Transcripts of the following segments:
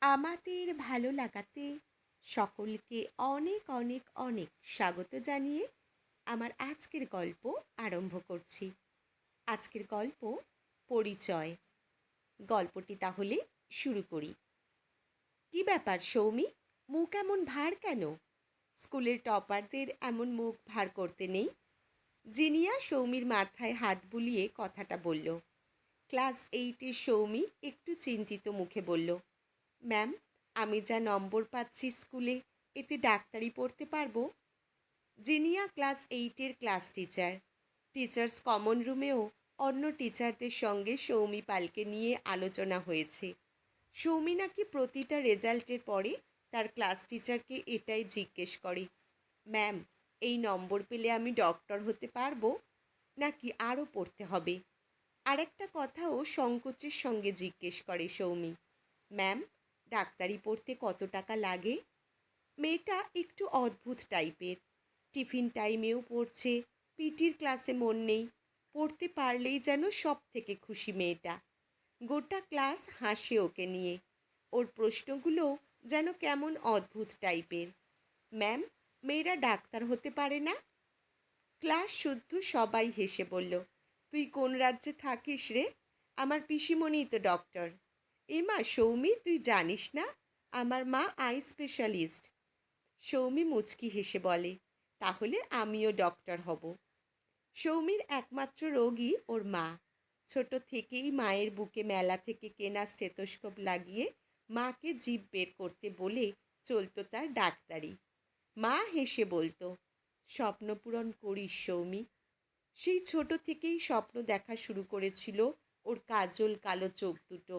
আমাদের ভালো লাগাতে সকলকে অনেক অনেক অনেক স্বাগত জানিয়ে আমার আজকের গল্প আরম্ভ করছি। আজকের গল্প পরিচয়। গল্পটি তাহলে শুরু করি। কি ব্যাপার সৌমি, মুখ এমন ভার কেন? স্কুলের টপারদের এমন মুখ ভার করতে নেই। জিনিয়া সৌমির মাথায় হাত বুলিয়ে কথাটা বলল। ক্লাস 8-এর সৌমি একটু চিন্তিত মুখে বলল, ম্যাম, আমি যা নম্বর পাচ্ছি স্কুলে, এতে ডাক্তারি পড়তে পারবো? জিনিয়া ক্লাস 8-এর ক্লাস টিচার। টিচার্স কমন রুমেও অন্য টিচারদের সঙ্গে সৌমি পালকে নিয়ে আলোচনা হয়েছে। সৌমি নাকি প্রতিটা রেজাল্টের পরে তার ক্লাস টিচারকে এটাই জিজ্ঞেস করে, ম্যাম, এই নম্বর পেলে আমি ডক্টর হতে পারবো নাকি আরও পড়তে হবে? আরেকটা কথাও সংকোচের সঙ্গে জিজ্ঞেস করে সৌমি, ম্যাম, ডাক্তারি পড়তে কত টাকা লাগে? মেয়েটা একটু অদ্ভুত টাইপের। টিফিন টাইমেও পড়ছে, পিটির ক্লাসে মন নেই। পড়তে পারলেই যেন সব থেকে খুশি মেয়েটা। গোটা ক্লাস হাসে ওকে নিয়ে। ওর প্রশ্নগুলো যেন কেমন অদ্ভুত টাইপের। ম্যাম, মেয়েরা ডাক্তার হতে পারে না? ক্লাস শুদ্ধ সবাই হেসে বলল, তুই কোন রাজ্যে থাকিস রে? আমার পিসিমণিই তো ডক্টর। এমা সৌমি, তুই জানিস না আমার মা আই স্পেশালিস্ট? সৌমি মুচকি হেসে বলে, তাহলে আমিও ডক্টর হব। সৌমির একমাত্র রোগী ওর মা। ছোট থেকেই মায়ের বুকে মেলা থেকে কেনা স্টেথোস্কোপ লাগিয়ে মাকে জিভ বের করতে বলে চলতো তার ডাক্তারি। মা হেসে বলতো, স্বপ্ন পূরণ করিস সৌমি। সেই ছোট থেকেই স্বপ্ন দেখা শুরু করেছিল ওর কাজল কালো চোখ দুটো।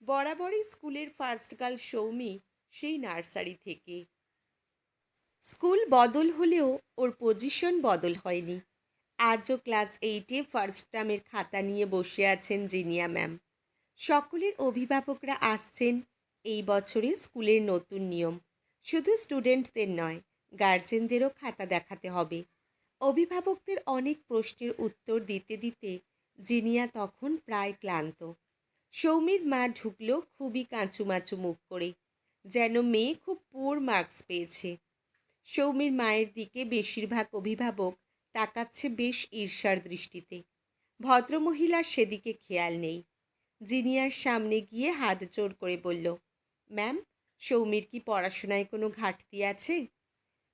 বরাবরই স্কুলের ফার্স্ট গার্ল সৌমি, সেই নার্সারি থেকে। স্কুল বদল হলেও ওর পজিশন বদল হয়নি। আজও ক্লাস 8-এ ফার্স্ট টার্মের খাতা নিয়ে বসে আছেন জিনিয়া ম্যাম। সকলের অভিভাবকরা আসছেন। এই বছরে স্কুলের নতুন নিয়ম, শুধু স্টুডেন্টদের নয়, গার্জেনদেরও খাতা দেখাতে হবে। অভিভাবকদের অনেক প্রশ্নের উত্তর দিতে দিতে জিনিয়া তখন প্রায় ক্লান্ত। সৌমির মা ঢুকলো খুবই কাঁচুমাচু মুখ করে, যেন মেয়ে খুব পুয়ার মার্কস পেয়েছে। সৌমির মায়ের দিকে বেশিরভাগ অভিভাবক তাকাচ্ছে বেশ ঈর্ষার দৃষ্টিতে। ভদ্রমহিলার সেদিকে খেয়াল নেই। জিনিয়ার সামনে গিয়ে হাত জোড় করে বলল, ম্যাম, সৌমির কি পড়াশোনায় কোনো ঘাটতি আছে?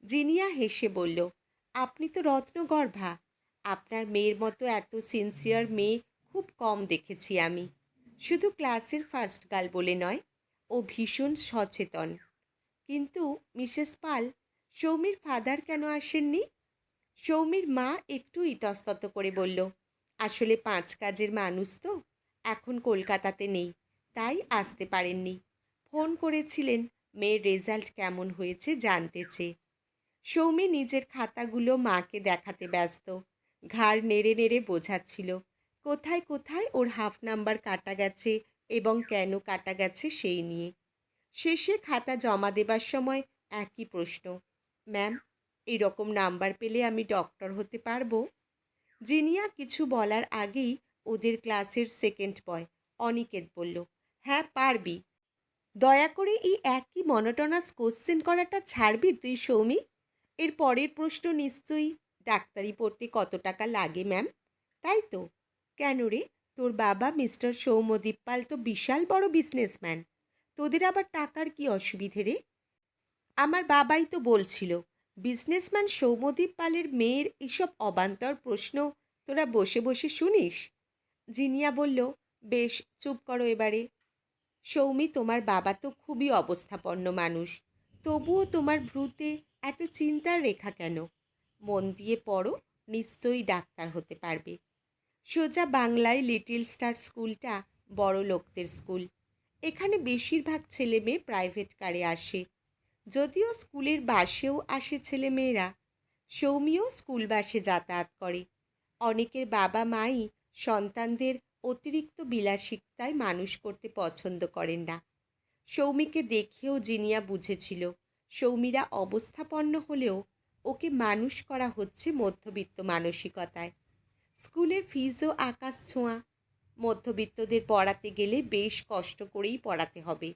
জিনিয়া হেসে বলল, আপনি তো রত্নগর্ভা। আপনার মেয়ের মতো এত সিনসিয়ার মেয়ে খুব কম দেখেছি আমি। শুধু ক্লাসের ফার্স্ট গার্ল বলে নয়, ও ভীষণ সচেতন। কিন্তু মিসেস পাল, সৌমির ফাদার কেন আসেননি? সৌমির মা একটু ইতস্তত করে বলল, আসলে 5 কাজের মানুষ তো, এখন কলকাতাতে নেই, তাই আসতে পারেননি। ফোন করেছিলেন মেয়ের রেজাল্ট কেমন হয়েছে জানতে চেয়ে। সৌমি নিজের খাতাগুলো মাকে দেখাতে ব্যস্ত। ঘাড় নেড়ে নেড়ে বোঝাচ্ছিল কোথায় কোথায় ওর হাফ নাম্বার কাটা গেছে এবং কেন কাটা গেছে সেই নিয়ে। শেষে খাতা জমা দেবার সময় একই প্রশ্ন, ম্যাম, এরকম নাম্বার পেলে আমি ডক্টর হতে পারবো? জিনিয়া কিছু বলার আগেই ওদের ক্লাসের সেকেন্ড বয় অনিকেত বলল, হ্যাঁ পারবি। দয়া করে এই একই মনোটোনাস কোশ্চেন করাটা ছাড়বি তুই সৌমি? এর পরের প্রশ্ন নিশ্চয়ই, ডাক্তারি পড়তে কত টাকা লাগে ম্যাম, তাই তো? কেন রে, তোর বাবা মিস্টার সৌম্যদীপ পাল তো বিশাল বড় বিজনেসম্যান। তোদের আবার টাকার কি অসুবিধে রে? আমার বাবাই তো বলছিল, বিজনেসম্যান সৌম্যদীপ পালের মেয়ের এসব অবান্তর প্রশ্ন তোরা বসে বসে শুনিস। জিনিয়া বলল, বেশ, চুপ করো এবারে। সৌমি, তোমার বাবা তো খুবই অবস্থাপন্ন মানুষ, তবুও তোমার ভ্রুতে এত চিন্তার রেখা কেন? মন দিয়ে পড়ো, নিশ্চয়ই ডাক্তার হতে পারবে। সোজা বাংলায় লিটল স্টার স্কুলটা বড় লোকদের স্কুল। এখানে বেশিরভাগ ছেলে মেয়ে প্রাইভেট কারে আসে, যদিও স্কুলের বাসেও আসে ছেলেমেয়েরা। সৌমিও স্কুল বাসে যাতায়াত করে। অনেকের বাবা মাই সন্তানদের অতিরিক্ত বিলাসিতায় মানুষ করতে পছন্দ করেন না। সৌমিকে দেখেও জিনিয়া বুঝেছিল সৌমিরা অবস্থাপন্ন হলেও ওকে মানুষ করা হচ্ছে মধ্যবিত্ত মানসিকতায়। স্কুলের ফিজও আকাশ ছোঁয়া। মধ্যবিত্তদের পড়াতে গেলে বেশ কষ্ট করেই পড়াতে হবে।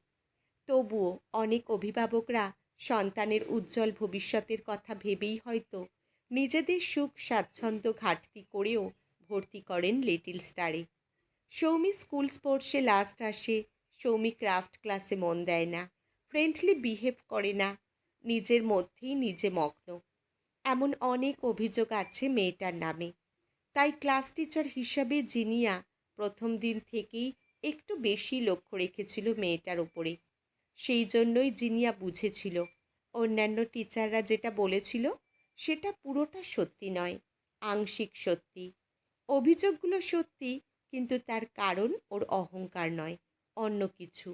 তবুও অনেক অভিভাবকরা সন্তানের উজ্জ্বল ভবিষ্যতের কথা ভেবেই হয়তো নিজেদের সুখ স্বাচ্ছন্দ্য ঘাটতি করেও ভর্তি করেন লিটল স্টারে। সৌমি স্কুল স্পোর্টসে লাস্ট আসে, সৌমি ক্রাফট ক্লাসে মন দেয় না, ফ্রেন্ডলি বিহেভ করে না, নিজের মধ্যেই নিজে মগ্ন। এমন অনেক অভিযোগ আছে মেয়েটার নামে। তাই ক্লাস টিচার হিসাবে জিনিয়া প্রথম দিন থেকেই একটু বেশি লক্ষ্য রেখেছিল মেয়েটার ওপরে। সেই জন্যই জিনিয়া বুঝেছিল অন্যান্য টিচাররা যেটা বলেছিল সেটা পুরোটা সত্যি নয়, আংশিক সত্যি। অভিযোগগুলো সত্যি, কিন্তু তার কারণ ওর অহংকার নয়, অন্য কিছু।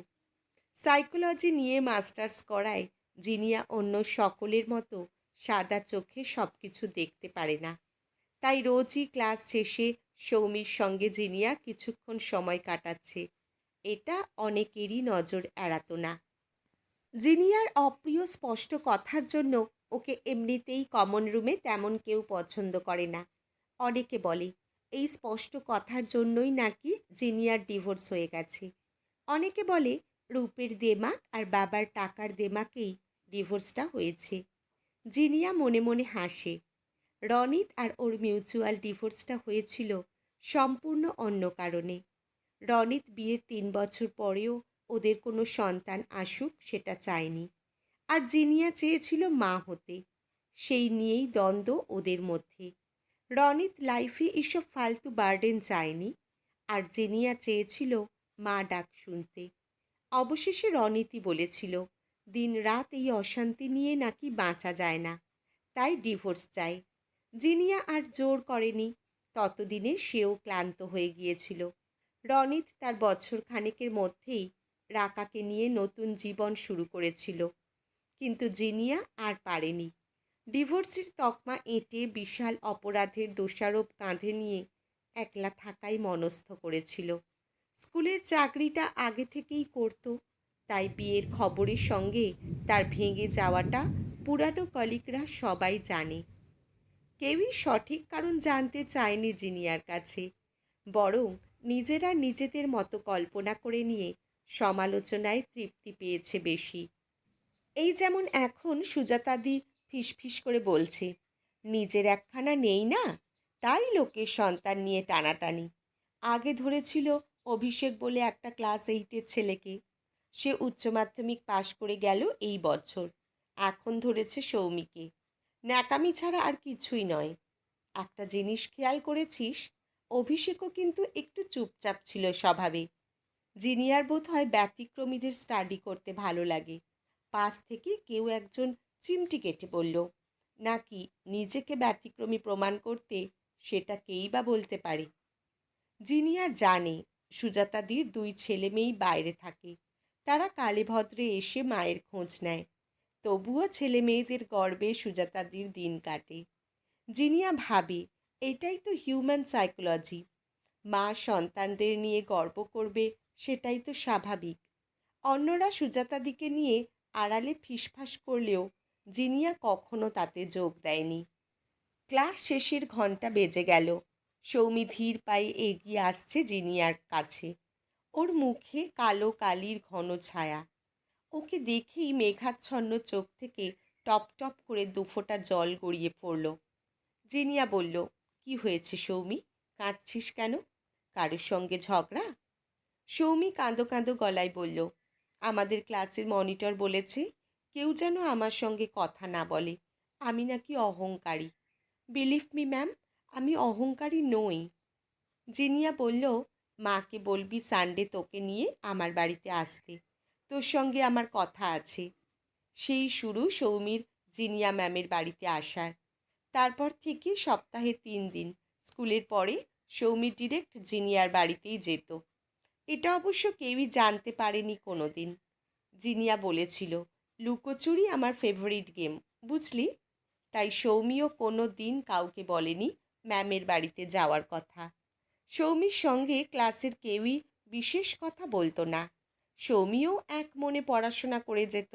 সাইকোলজি নিয়ে মাস্টার্স করায় জিনিয়া অন্য সকলের মতো সাদা চোখে সব কিছু দেখতে পারে না। তাই রোজই ক্লাস শেষে সৌমির সঙ্গে জিনিয়া কিছুক্ষণ সময় কাটাচ্ছে, এটা অনেকেরই নজর এড়াতো না। জিনিয়ার অপ্রিয় স্পষ্ট কথার জন্য ওকে এমনিতেই কমন রুমে তেমন কেউ পছন্দ করে না। অনেকে বলে এই স্পষ্ট কথার জন্যই নাকি জিনিয়ার ডিভোর্স হয়ে গেছে। অনেকে বলে রূপের দেমাক আর বাবার টাকার দেমাকেই ডিভোর্সটা হয়েছে। জিনিয়া মনে মনে হাসে। রনিত আর ওর মিউচুয়াল ডিভোর্সটা হয়েছিল সম্পূর্ণ অন্য কারণে। রনিত বিয়ের 3 বছর পরেও ওদের কোনো সন্তান আসুক সেটা চায়নি, আর জিনিয়া চেয়েছিল মা হতে। সেই নিয়েই দ্বন্দ্ব ওদের মধ্যে। রনিত লাইফে এসব ফালতু বার্ডেন চায়নি, আর জিনিয়া চেয়েছিল মা ডাক শুনতে। অবশেষে রনিতই বলেছিল দিন রাত এই অশান্তি নিয়ে নাকি বাঁচা যায় না, তাই ডিভোর্স চাই। জিনিয়া আর জোর করেনি, ততদিনে সেও ক্লান্ত হয়ে গিয়েছিল। রনিত তার বছর খানেকের মধ্যেই রাকাকে নিয়ে নতুন জীবন শুরু করেছিল, কিন্তু জিনিয়া আর পারেনি। ডিভোর্সের তকমা এঁটে বিশাল অপরাধের দোষারোপ কাঁধে নিয়ে একলা থাকাই মনস্থ করেছিল। স্কুলের চাকরিটা আগে থেকেই করত, তাই বিয়ের খবরের সঙ্গে তার ভেঙে যাওয়াটা পুরানো কলিগরা সবাই জানে। কেউই সঠিক কারণ জানতে চায়নি জিনিয়ার কাছে, বরং নিজেরা নিজেদের মতো কল্পনা করে নিয়ে সমালোচনায় তৃপ্তি পেয়েছে বেশি। এই যেমন এখন সুজাতাদি ফিসফিস করে বলছে নিজের একখানা নেই না, তাই লোকের সন্তান নিয়ে টানাটানি। আগে ধরেছিল অভিষেক বলে একটা ক্লাস 8-এর ছেলেকে, সে উচ্চ মাধ্যমিক পাশ করে গেল এই বছর। এখন ধরেছে সৌমিকে। ন্যাকামি ছাড়া আর কিছুই নয়। একটা জিনিস খেয়াল করেছিস, অভিষেকও কিন্তু একটু চুপচাপ ছিল স্বভাবে। জিনিয়ার বোধ হয় ব্যতিক্রমীদের স্টাডি করতে ভালো লাগে। পাশ থেকে কেউ একজন চিমটি কেটে বলল, নাকি নিজেকে ব্যতিক্রমী প্রমাণ করতে, সেটা কেই বা বলতে পারে। জিনিয়া জানে সুজাতাদির 2 ছেলে মেয়েই বাইরে থাকে, তারা কালে ভদ্রে এসে মায়ের খোঁজ নেয়। তবুও ছেলে মেয়েদের গর্বে সুজাতাদির দিন কাটে। জিনিয়া ভাবে এটাই তো হিউম্যান সাইকোলজি। মা সন্তানদের নিয়ে গর্ব করবে, সেটাই তো স্বাভাবিক। অন্যরা সুজাতাদিকে নিয়ে আড়ালে ফিসফাস করলেও জিনিয়া কখনো তাতে যোগ দেয়নি। ক্লাস শেষের ঘন্টা বেজে গেল। সৌমি ধীর পায়ে এগিয়ে আসছে জিনিয়ার কাছে। ওর মুখে কালো কালির ঘন ছায়া। ওকে দেখেই মেঘাচ্ছন্ন চোখ থেকে টপ টপ করে 2 ফোঁটা জল গড়িয়ে পড়ল। জিনিয়া বলল, কি হয়েছে সৌমি, কাঁদছিস কেন? কারোর সঙ্গে ঝগড়া? সৌমি কাঁদো কাঁদো গলায় বলল, আমাদের ক্লাসের মনিটর বলেছে কেউ যেন আমার সঙ্গে কথা না বলে, আমি নাকি অহংকারী। বিলিভ মি ম্যাম, আমি অহংকারী নই। জিনিয়া বলল, মাকে বলবি সানডে তোকে নিয়ে আমার বাড়িতে আসতে, তোর সঙ্গে আমার কথা আছে। সেই শুরু সৌমির জিনিয়া ম্যামের বাড়িতে আসার। তারপর থেকে সপ্তাহে 3 দিন স্কুলের পরে সৌমি ডিরেক্ট জিনিয়ার বাড়িতেই যেত। এটা অবশ্য কেউই জানতে পারেনি কোনো দিন। জিনিয়া বলেছিল লুকোচুরি আমার ফেভারিট গেম, বুঝলি? তাই সৌমিও কোনো দিন কাউকে বলেনি ম্যামের বাড়িতে যাওয়ার কথা। সৌমির সঙ্গে ক্লাসের কেউই বিশেষ কথা বলতো না। সৌমিও এক মনে পড়াশোনা করে যেত।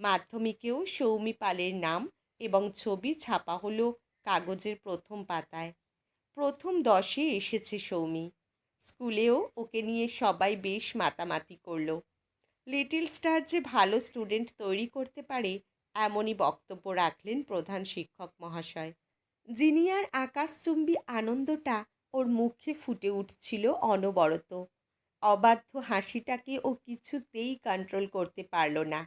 মাধ্যমিকেও সৌমি পালের নাম এবং ছবি ছাপা হলো কাগজের প্রথম পাতায়। প্রথম 10-এ এসেছে সৌমি। স্কুলেও ওকে নিয়ে সবাই বেশ মাতামাতি করল। লিটল স্টার যে ভালো স্টুডেন্ট তৈরি করতে পারে, এমনই বক্তব্য রাখলেন প্রধান শিক্ষক মহাশয়। জিনিয়ার আকাশচুম্বী আনন্দটা ওর মুখে ফুটে উঠছিল অনবরত। অবাধ্য হাসিটাকে ও কিছুতেই কন্ট্রোল করতে পারল না।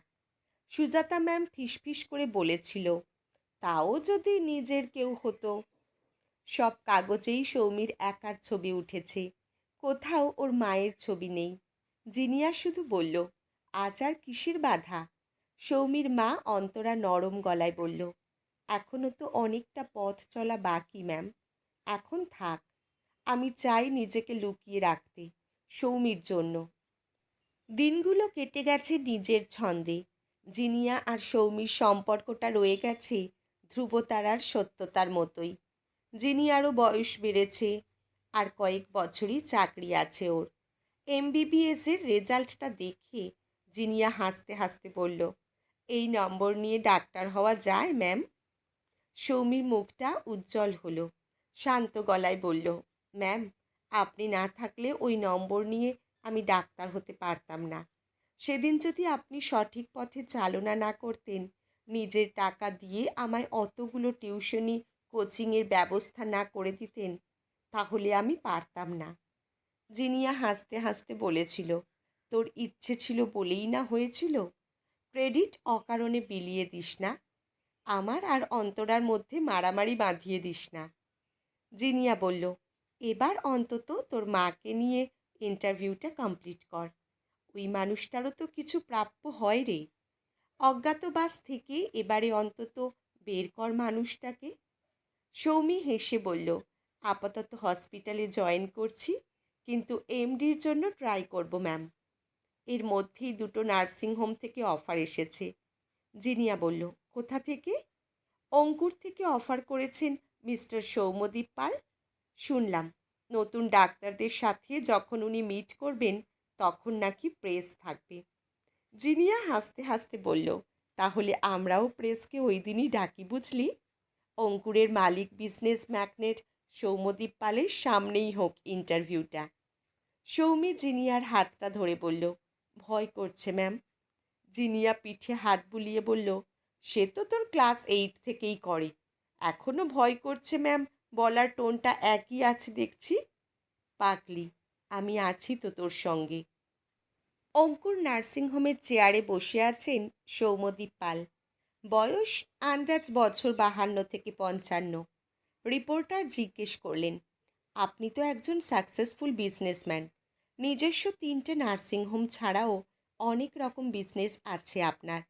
সুজাতা ম্যাম ফিসফিস করে বলেছিল, তাও যদি নিজের কেউ হতো। সব কাগজেই সৌমির একার ছবি উঠেছে, কোথাও ওর মায়ের ছবি নেই। জিনিয়া শুধু বলল, আজ আর কিসের বাধা? সৌমির মা অন্তরা নরম গলায় বলল, এখনো তো অনেকটা পথ চলা বাকি ম্যাম, এখন থাক। আমি চাই নিজেকে লুকিয়ে রাখতে, সৌমির জন্য। দিনগুলো কেটে গেছে নিজের ছন্দে। জিনিয়া আর সৌমির সম্পর্কটা রয়ে গেছে ধ্রুবতারার সত্যতার মতোই। জিনিয়ারও বয়স বেড়েছে, আর কয়েক বছরই চাকরি আছে ওর। এমবিবিএসের রেজাল্টটা দেখে জিনিয়া হাসতে হাসতে বলল, এই নম্বর নিয়ে ডাক্তার হওয়া যায় ম্যাম? সৌমির মুখটা উজ্জ্বল হলো, শান্ত গলায় বলল, ম্যাম, আপনি না থাকলে ওই নম্বর নিয়ে আমি ডাক্তার হতে পারতাম না। সেদিন যদি আপনি সঠিক পথে চালনা না করতেন, নিজের টাকা দিয়ে আমায় অতগুলো টিউশনি কোচিংয়ের ব্যবস্থা না করে দিতেন, তাহলে আমি পারতাম না। জিনিয়া হাসতে হাসতে বলেছিল, তোর ইচ্ছে ছিল বলেই না হয়েছিল। ক্রেডিট অকারণে বিলিয়ে দিস না। আমার আর অন্তরার মধ্যে মারামারি বাঁধিয়ে দিস না। জিনিয়া বলল, এবার অন্তত তোর মাকে নিয়ে ইন্টারভিউটা কমপ্লিট কর। ওই মানুষটারও তো কিছু প্রাপ্য হয় রে। অজ্ঞাতবাস থেকে এবারে অন্তত বের কর মানুষটাকে। সৌমি হেসে বলল, আপাতত হসপিটালে জয়েন করছি, কিন্তু এমডির জন্য ট্রাই করব ম্যাম। এর মধ্যেই দুটো নার্সিংহোম থেকে অফার এসেছে। জিনিয়া বলল, কোথা থেকে? অঙ্কুর থেকে অফার করেছেন মিস্টার সৌম্যদীপ পাল। শুনলাম নতুন ডাক্তারদের সাথে যখন উনি মিট করবেন, তখন নাকি প্রেস থাকবে। জিনিয়া হাসতে হাসতে বলল, তাহলে আমরাও প্রেসকে ওই দিনই ডাকি বুঝলি। অঙ্কুরের মালিক বিজনেস ম্যাগনেট সৌম্যদীপ পালের সামনেই হোক ইন্টারভিউটা। সৌমি জিনিয়ার হাতটা ধরে বলল, ভয় করছে ম্যাম। জিনিয়া পিঠে হাত বুলিয়ে বলল, সে তো তোর ক্লাস 8 থেকেই করে। এখনও ভয় করছে ম্যাম বলার টোনটা একই আছে দেখছি। পাগলি, আমি আছি তো তোর সঙ্গে। অঙ্কুর নার্সিংহোমের চেয়ারে বসে আছেন সৌম্যদীপ পাল। বয়স আন্দাজ বছর 52 থেকে 55। রিপোর্টার জিজ্ঞেস করলেন, আপনি তো একজন সাকসেসফুল বিজনেসম্যান। নিজস্ব 3টে নার্সিংহোম ছাড়াও অনেক রকম বিজনেস আছে আপনার।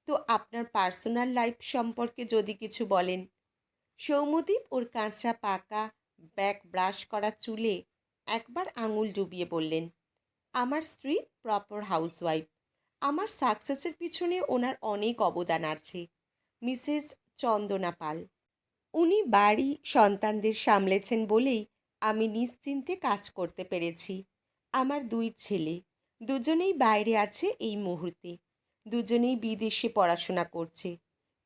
তো আপনার পার্সোনাল লাইফ সম্পর্কে যদি কিছু বলেন। সৌম্যদীপ ওর কাঁচা পাকা ব্যাক ব্রাশ করা চুলে একবার আঙুল ডুবিয়ে বললেন, আমার স্ত্রী প্রপার হাউসওয়াইফ। আমার সাকসেসের পিছনে ওনার অনেক অবদান আছে। মিসেস চন্দনা পাল। উনি বাড়ি সন্তানদের সামলেছেন বলেই আমি নিশ্চিন্তে কাজ করতে পেরেছি। আমার 2 ছেলে, দুজনেই বাইরে আছে এই মুহূর্তে। দুজনেই বিদেশে পড়াশোনা করছে।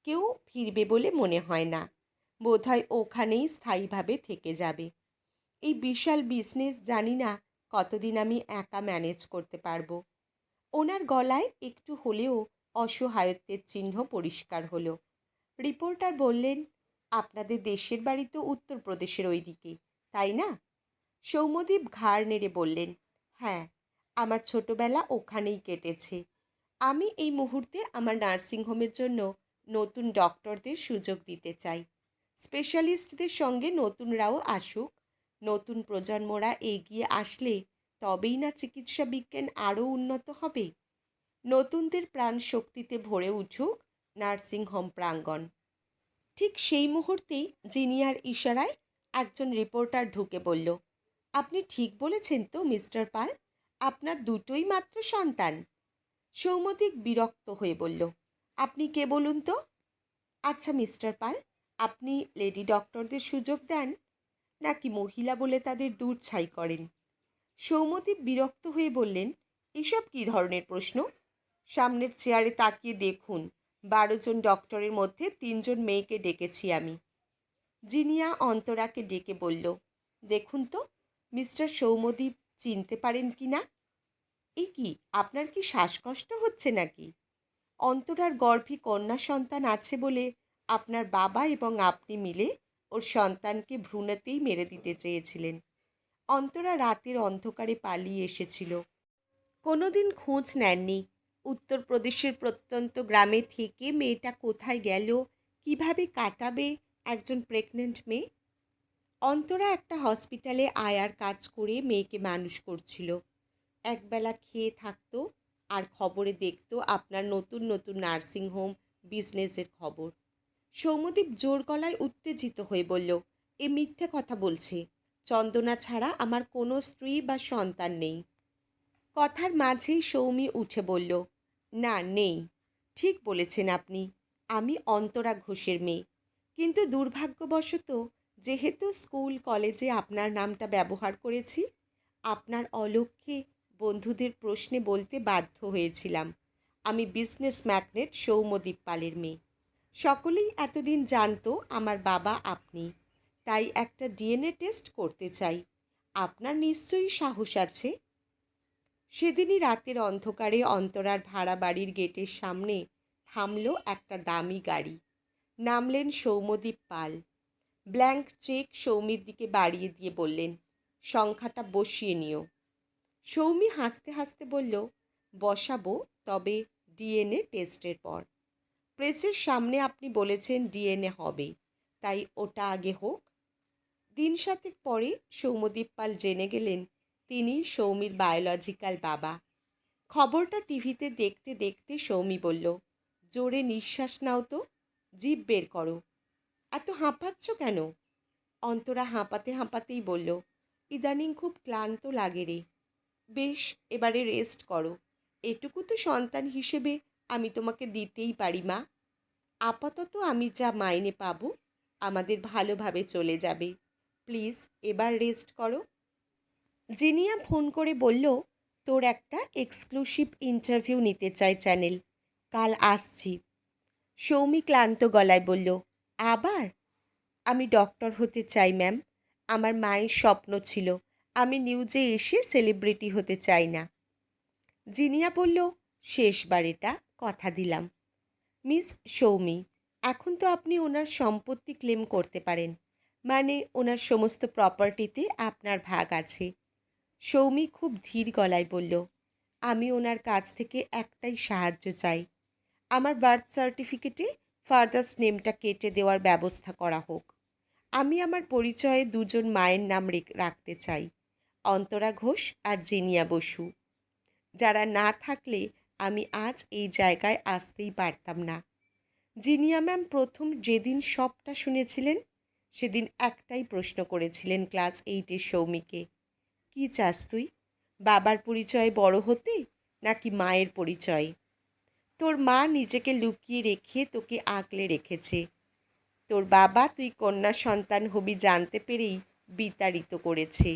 কেউ ফিরবে বলে মনে হয় না। বোধহয় ওখানেই স্থায়ীভাবে থেকে যাবে। এই বিশাল বিজনেস জানি না কতদিন আমি একা ম্যানেজ করতে পারবো। ওনার গলায় একটু হলেও অসহায়ত্বের চিহ্ন পরিষ্কার হলো। রিপোর্টার বললেন, আপনাদের দেশের বাড়ি তো উত্তরপ্রদেশের ওই দিকে, তাই না? সৌম্যদীপ ঘাড় নেড়ে বললেন, হ্যাঁ, আমার ছোটবেলা ওখানেই কেটেছে। আমি এই মুহূর্তে আমার নার্সিংহোমের জন্য নতুন ডক্টরদের সুযোগ দিতে চাই। স্পেশালিস্টদের সঙ্গে নতুনরাও আসুক। নতুন প্রজন্মরা এগিয়ে আসলে তবেই না চিকিৎসা বিজ্ঞান আরও উন্নত হবে। নতুনদের প্রাণ শক্তিতে ভরে উঠুক নার্সিংহোম প্রাঙ্গণ। ঠিক সেই মুহূর্তেই জিনিয়ার ইশারায় একজন রিপোর্টার ঢুকে বলল, আপনি ঠিক বলেছেন তো মিস্টার পাল, আপনার দুটোই মাত্র সন্তান? সৌম্যদীপ বিরক্ত হয়ে বলল, আপনি কে বলুন তো? আচ্ছা মিস্টার পাল, আপনি লেডি ডক্টরদের সুযোগ দেন নাকি মহিলা বলে তাদের দূরছাই করেন? সৌম্যদীপ বিরক্ত হয়ে বললেন, এসব কী ধরনের প্রশ্ন? সামনের চেয়ারে তাকিয়ে দেখুন, 12 জন ডক্টরের মধ্যে 3 জন মেয়েকে ডেকেছি আমি। জিনিয়া অন্তরাকে ডেকে বলল, দেখুন তো মিস্টার সৌম্যদীপ চিনতে পারেন কি না। এই কি, আপনার কি শ্বাসকষ্ট হচ্ছে নাকি? অন্তরার গর্ভে কন্যা সন্তান আছে বলে আপনার বাবা এবং আপনি মিলে ওর সন্তানকে ভ্রূণেতেই মেরে দিতে চেয়েছিলেন। অন্তরা রাতের অন্ধকারে পালিয়ে এসেছিল। কোনোদিন খোঁজ নেননি উত্তরপ্রদেশের প্রত্যন্ত গ্রামে থেকে মেয়েটা কোথায় গেল, কিভাবে কাটাবে একজন প্রেগনেন্ট মেয়ে। অন্তরা একটা হসপিটালে আয়ার কাজ করে মেয়েকে মানুষ করছিল। একবেলা খেয়ে থাকতো আর খবরে দেখতো আপনার নতুন নতুন নার্সিংহোম বিজনেসের খবর। সৌম্যদীপ জোর গলায় উত্তেজিত হয়ে বলল, এ মিথ্যে কথা বলছে। চন্দনা ছাড়া আমার কোনো স্ত্রী বা সন্তান নেই। কথার মাঝেই সৌমি উঠে বলল, না নেই, ঠিক বলেছেন আপনি। আমি অন্তরা ঘোষের মেয়ে, কিন্তু দুর্ভাগ্যবশত যেহেতু স্কুল কলেজে আপনার নামটা ব্যবহার করেছি, আপনার অলক্ষ্যে বন্ধুদের প্রশ্নে বলতে বাধ্য হয়েছিলাম আমি বিজনেস ম্যাগনেট সৌম্যদীপ পালের মেয়ে। সকলেই এতদিন জানতো আমার বাবা আপনি, তাই একটা ডিএনএ টেস্ট করতে চাই। আপনার নিশ্চয়ই সাহস আছে। সেদিনই রাতের অন্ধকারে অন্তরার ভাড়া বাড়ির গেটের সামনে থামল একটা দামি গাড়ি। নামলেন সৌম্যদীপ পাল। ব্ল্যাঙ্ক চেক সৌমির দিকে বাড়িয়ে দিয়ে বললেন, সংখ্যাটা বসিয়ে নিও। সৌমি হাসতে হাসতে বলল, বসাবো, তবে ডিএনএ টেস্টের পর। প্রেসের সামনে আপনি বলেছেন ডিএনএ হবে, তাই ওটা আগে হোক। দিন সাতেক পরে সৌম্যদীপ পাল জেনে গেলেন তিনি সৌমির বায়োলজিক্যাল বাবা। খবরটা টিভিতে দেখতে দেখতে সৌমি বলল, জোরে নিঃশ্বাস নাও তো, জিভ বের করো। এত হাঁপাচ্ছ কেন? অন্তরা হাঁপাতে হাঁপাতেই বলল, ইদানিং খুব ক্লান্ত লাগে রে। বেশ, এবারে রেস্ট করো। এটুকু তো সন্তান হিসেবে আমি তোমাকে দিতেই পারি মা। আপাতত আমি যা মাইনে পাবো আমাদের ভালোভাবে চলে যাবে। প্লিজ এবার রেস্ট করো। জিনিয়া ফোন করে বলল, তোর একটা এক্সক্লুসিভ ইন্টারভিউ নিতে চাই চ্যানেল, কাল আসছি। সৌমি ক্লান্ত গলায় বলল, আবার? আমি ডক্টর হতে চাই ম্যাম। আমার মায়ের স্বপ্ন ছিল, আমি নিউজে এসে সেলিব্রিটি হতে চাই না। জিনিয়া বলল, শেষবার এটা, কথা দিলাম। মিস সৌমি, এখন তো আপনি ওনার সম্পত্তি ক্লেম করতে পারেন, মানে ওনার সমস্ত প্রপার্টিতে আপনার ভাগ আছে। সৌমি খুব ধীর গলায় বলল, আমি ওনার কাছ থেকে একটাই সাহায্য চাই, আমার বার্থ সার্টিফিকেটে ফাদার্স নেমটা কেটে দেওয়ার ব্যবস্থা করা হোক। আমি আমার পরিচয়ে দুজন মায়ের নাম রাখতে চাই, অন্তরা ঘোষ আর জিনিয়া বসু, যারা না থাকলে আমি আজ এই জায়গায় আসতেই পারতাম না। জিনিয়া ম্যাম প্রথম যেদিন সবটা শুনেছিলেন সেদিন একটাই প্রশ্ন করেছিলেন ক্লাস 8-এর সৌমিকে, কি চাস তুই, বাবার পরিচয়ে বড় হতে নাকি মায়ের পরিচয়ে? তোর মা নিজেকে লুকিয়ে রেখে তোকে আঁকলে রেখেছে, তোর বাবা তুই কন্যা সন্তান হবি জানতে পেরেই বিতাড়িত করেছে।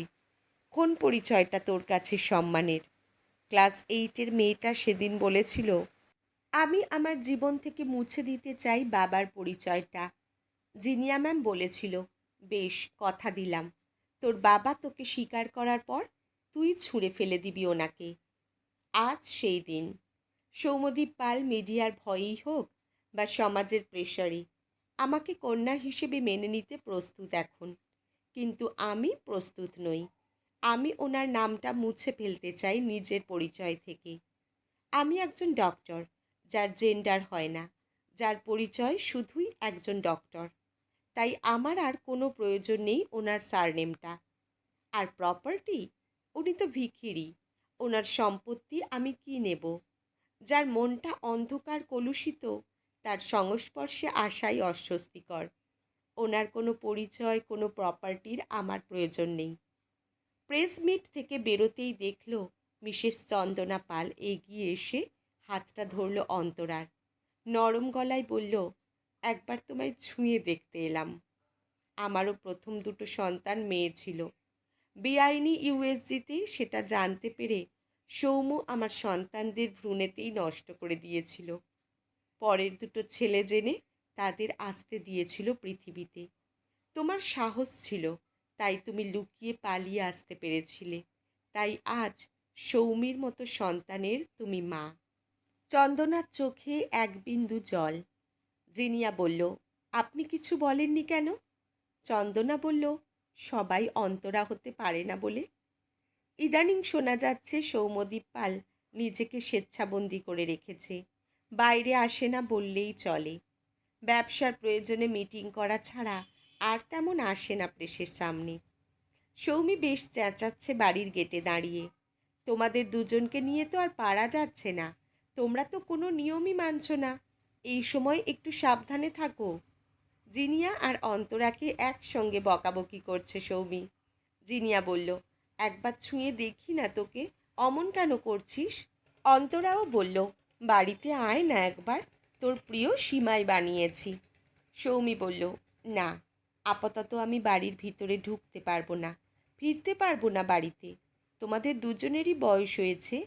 কোন পরিচয়টা তোর কাছে সম্মানের? ক্লাস 8-এর মেয়েটা সেদিন বলেছিল, আমি আমার জীবন থেকে মুছে দিতে চাই বাবার পরিচয়টা। জিনিয়া ম্যাম বলেছিল, বেশ, কথা দিলাম, তোর বাবা তোকে স্বীকার করার পর তুই ছুঁড়ে ফেলে দিবি ওনাকে। আজ সেই দিন। সৌম্যদীপ পাল মিডিয়ার ভয়েই হোক বা সমাজের প্রেশারে আমাকে কন্যা হিসেবে মেনে নিতে প্রস্তুত এখন, কিন্তু আমি প্রস্তুত নই। আমি ওনার নামটা মুছে ফেলতে চাই নিজের পরিচয় থেকে। আমি একজন ডক্টর, যার জেন্ডার হয় না, যার পরিচয় শুধুই একজন ডক্টর। তাই আমার আর কোনো প্রয়োজন নেই ওনার সারনেমটা। আর প্রপার্টি, উনি তো ভিখিরি, ওনার সম্পত্তি আমি কি নেব? যার মনটা অন্ধকার কলুষিত, তার সংস্পর্শে আসাই অস্বস্তিকর। ওনার কোনো পরিচয়, কোনো প্রপার্টির আমার প্রয়োজন নেই। প্রেস মিট থেকে বেরোতেই দেখল মিসেস চন্দনা পাল এগিয়ে এসে হাতটা ধরল অন্তরার। নরম গলায় বলল, একবার তোমায় ছুঁয়ে দেখতে এলাম। আমারও প্রথম দুটো সন্তান মেয়ে ছিল। বেআইনি ইউএসজিতে সেটা জানতে পেরে সৌম্য আমার সন্তানদের ভ্রূণেতেই নষ্ট করে দিয়েছিল। পরের দুটো ছেলে জেনে তাদের আসতে দিয়েছিল পৃথিবীতে। তোমার সাহস ছিল, তাই তুমি লুকিয়ে পালিয়ে আসতে পেরেছিলে। তাই আজ সৌমির মতো সন্তানের তুমি মা। চন্দনার চোখে এক বিন্দু জল। জিনিয়া বলল, আপনি কিছু বলেননি কেন? চন্দনা বলল, সবাই অন্তরা হতে পারে না বলে। ইদানিং শোনা যাচ্ছে সৌম্যদীপ পাল নিজেকে স্বেচ্ছাবন্দি করে রেখেছে, বাইরে আসে না বললেই চলে। ব্যবসার প্রয়োজনে মিটিং করা ছাড়া আর তেমন আসে না প্রেসের সামনে। সৌমি বেশ চেঁচাচ্ছে বাড়ির গেটে দাঁড়িয়ে, তোমাদের দুজনকে নিয়ে তো আর পারা যাচ্ছে না, তোমরা তো কোনো নিয়মই মানছ না, এই সময় একটু সাবধানে থাকো। জিনিয়া আর অন্তরাকে একসঙ্গে বকাবকি করছে সৌমি। জিনিয়া বলল, একবার ছুঁয়ে দেখি না তোকে, অমন কেন করছিস? অন্তরাও বলল, বাড়িতে আয় না একবার, তোর প্রিয় সীমাই বানিয়েছি। সৌমি বলল, না, আপাতত আমি বাড়ির ভিতরে ঢুকতে পারবো না, ফিরতে পারবো না বাড়িতে। তোমাদের দুজনেরই বয়স হয়েছে,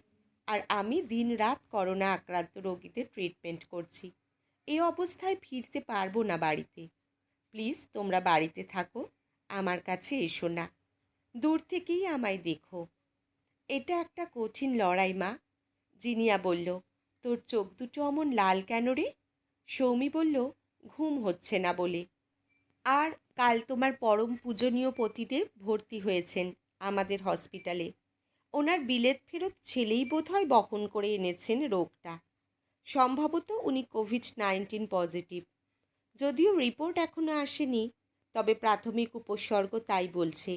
আর আমি দিন রাত করোনা আক্রান্ত রোগীদের ট্রিটমেন্ট করছি। এই অবস্থায় ফিরতে পারবো না বাড়িতে। প্লিজ তোমরা বাড়িতে থাকো, আমার কাছে এসো না, দূর থেকেই আমায় দেখো। এটা একটা কঠিন লড়াই মা। জিনিয়া বলল, তোর চোখ দুটো অমন লাল কেন রে? সৌমি বলল, ঘুম হচ্ছে না বলে। আর কাল তোমার পরম পূজনীয় পতিদেব ভর্তি হয়েছেন আমাদের হসপিটালে। ওনার বিলেত ফেরত ছেলেই বোধহয় বহন করে এনেছেন রোগটা। সম্ভবত উনি কোভিড-19 পজিটিভ। যদিও রিপোর্ট এখনো আসেনি, তবে প্রাথমিক উপসর্গ তাই বলছে।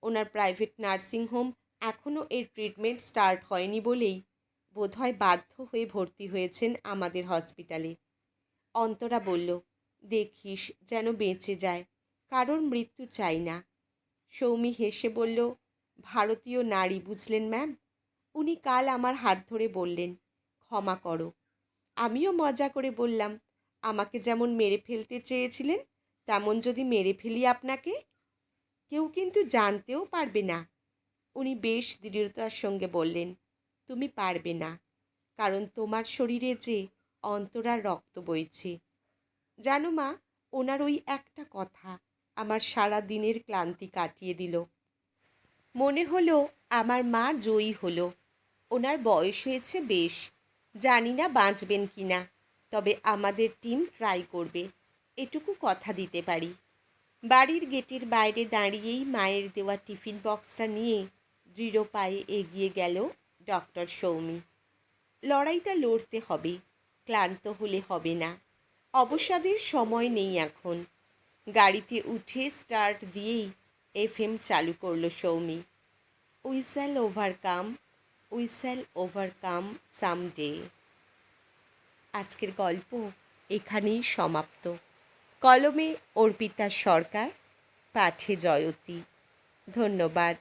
ওনার প্রাইভেট নার্সিংহোম এখনও এর ট্রিটমেন্ট স্টার্ট হয়নি বলেই বোধহয় বাধ্য হয়ে ভর্তি হয়েছেন আমাদের হসপিটালে। অন্তরা বলল, দেখিস যেন বেঁচে যায়, কারোর মৃত্যু চাই না। সৌমি হেসে বলল, ভারতীয় নারী বুঝলেন ম্যাম। উনি কাল আমার হাত ধরে বললেন, ক্ষমা করো। আমিও মজা করে বললাম, আমাকে যেমন মেরে ফেলতে চেয়েছিলেন তেমন যদি মেরে ফেলি আপনাকে, কেউ কিন্তু জানতেও পারবে না। উনি বেশ দৃঢ়তার সঙ্গে বললেন, তুমি পারবে না, কারণ তোমার শরীরে যে অন্তরার রক্ত বইছে। জানো মা, ওনার ওই একটা কথা আমার সারা দিনের ক্লান্তি কাটিয়ে দিল। মনে হলো আমার মা জয়ী হলো। ওনার বয়স হয়েছে বেশ, জানি না বাঁচবেন কি না, তবে আমাদের টিম ট্রাই করবে, এটুকু কথা দিতে পারি। বাড়ির গেটের বাইরে দাঁড়িয়েই মায়ের দেওয়া টিফিন বক্সটা নিয়ে দৃঢ় পায়ে এগিয়ে গেল ডক্টর সৌমি। লড়াইটা লড়তে হবে, ক্লান্ত হলে হবে না। অবসাদের সময় নেই এখন। গাড়িতে উঠে স্টার্ট দিয়েই এফএম চালু করলো Soumi. We shall overcome, we shall overcome someday. আজকের গল্প এখানেই সমাপ্ত। কলমে অর্পিতা সরকার, পাঠে জয়তী। ধন্যবাদ।